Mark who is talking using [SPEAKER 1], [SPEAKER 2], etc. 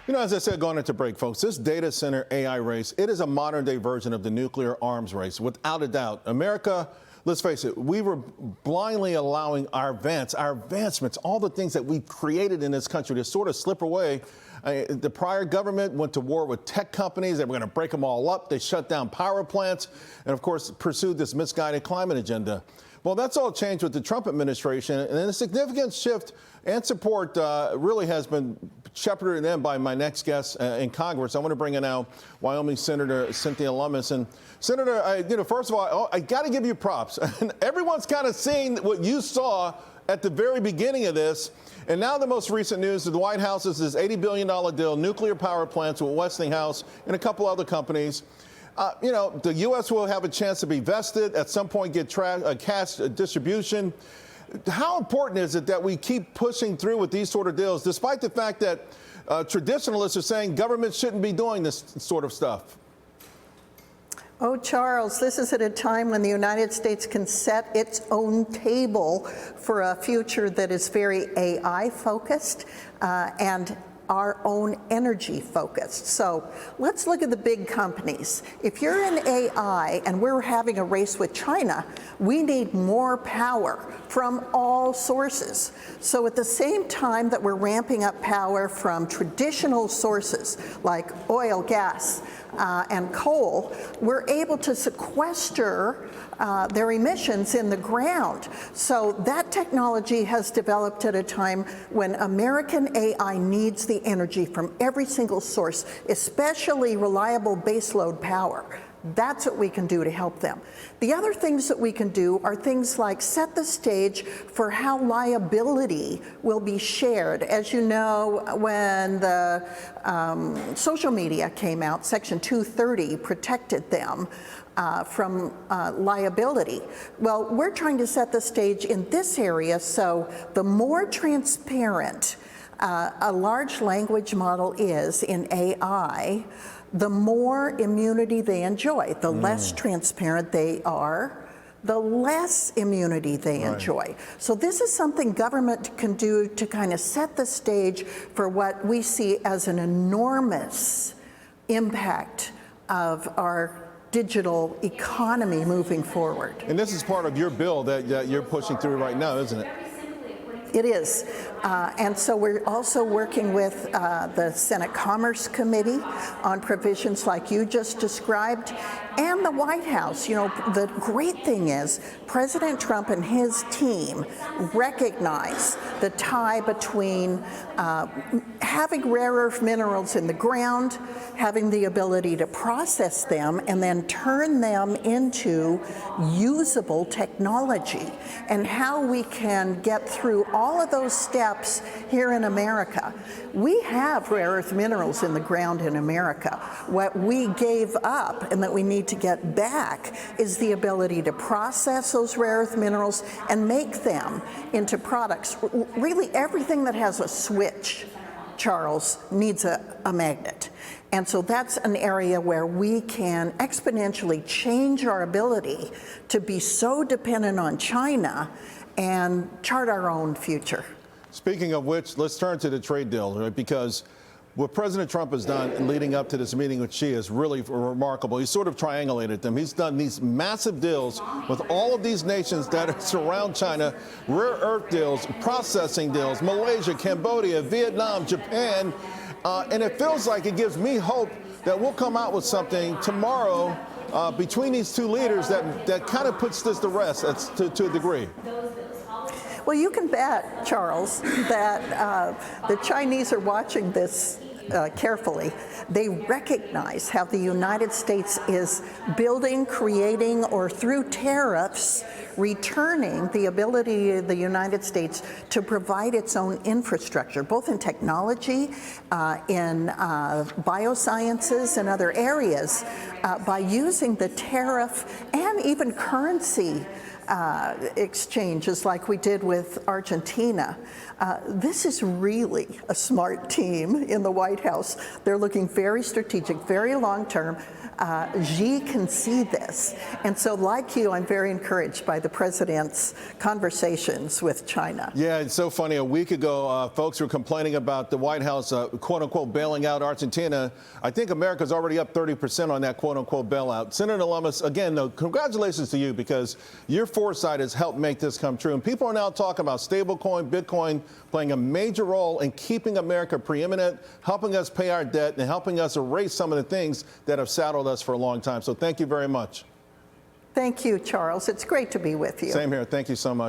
[SPEAKER 1] You know, as I said, going into break, folks, this data center AI race, it is a modern day version of the nuclear arms race, without a doubt. America, let's face it, we were blindly allowing our advancements, all the things that we created in this country to sort of slip away. The prior government went to war with tech companies. They were going to break them all up. They shut down power plants and, of course, pursued this misguided climate agenda. Well, that's all changed with the Trump administration, and a significant shift and support really has been shepherded in by my next guest in Congress. I want to bring in now Wyoming Senator Cynthia Lummis. And Senator, first of all, I got to give you props. Everyone's kind of seen what you saw at the very beginning of this. And now the most recent news is the White House is this $80 billion deal, nuclear power plants with Westinghouse and a couple other companies. The U.S. will have a chance to be vested, at some point get cash distribution. How important is it that we keep pushing through with these sort of deals, despite the fact that traditionalists are saying government shouldn't be doing this sort of stuff?
[SPEAKER 2] Oh, Charles, this is at a time when the United States can set its own table for a future that is very AI-focused and our own energy focused. So let's look at the big companies. If you're in AI and we're having a race with China, we need more power from all sources. So at the same time that we're ramping up power from traditional sources like oil, gas, and coal, we're able to sequester their emissions in the ground. So that technology has developed at a time when American AI needs the energy from every single source, especially reliable baseload power. That's what we can do to help them. The other things that we can do are things like set the stage for how liability will be shared. As you know, when the social media came out, Section 230 protected them from liability. Well, we're trying to set the stage in this area, so the more transparent a large language model is in AI, the more immunity they enjoy. The less transparent they are, the less immunity they enjoy. So this is something government can do to kind of set the stage for what we see as an enormous impact of our digital economy moving forward.
[SPEAKER 1] And this is part of your bill that you're pushing through right now, isn't it?
[SPEAKER 2] It is. And so we're also working with the Senate Commerce Committee on provisions like you just described, and the White House. You know, the great thing is President Trump and his team recognize the tie between having rare earth minerals in the ground, having the ability to process them, and then turn them into usable technology, and how we can get through all of those steps here in America. We have rare earth minerals in the ground in America. What we gave up and that we need to get back is the ability to process those rare earth minerals and make them into products. Really, everything that has a switch, Charles, needs a magnet. And so that's an area where we can exponentially change our ability to be so dependent on China and chart our own future.
[SPEAKER 1] Speaking of which, let's turn to the trade deal, right? Because what President Trump has done leading up to this meeting with Xi is really remarkable. He's sort of triangulated them. He's done these massive deals with all of these nations that surround China, rare earth deals, processing deals, Malaysia, Cambodia, Vietnam, Japan. And it feels like it gives me hope that we'll come out with something tomorrow between these two leaders that kind of puts this to rest to a degree.
[SPEAKER 2] Well, you can bet, Charles, that the Chinese are watching this carefully. They recognize how the United States is building, creating, or through tariffs, returning the ability of the United States to provide its own infrastructure, both in technology, in biosciences, and other areas, by using the tariff and even currency exchanges like we did with Argentina. This is really a smart team in the White House. They're looking very strategic, very long term. Xi can see this. And so like you, I'm very encouraged by the president's conversations with China.
[SPEAKER 1] Yeah, it's so funny. A week ago, folks were complaining about the White House, quote unquote, bailing out Argentina. I think America's already up 30% on that quote unquote bailout. Senator Lummis, again, though, congratulations to you, because your foresight has helped make this come true. And people are now talking about stablecoin, Bitcoin playing a major role in keeping America preeminent, helping us pay our debt, and helping us erase some of the things that have saddled us for a long time. So thank you very much.
[SPEAKER 2] Thank you, Charles. It's great to be with you.
[SPEAKER 1] Same here. Thank you so much.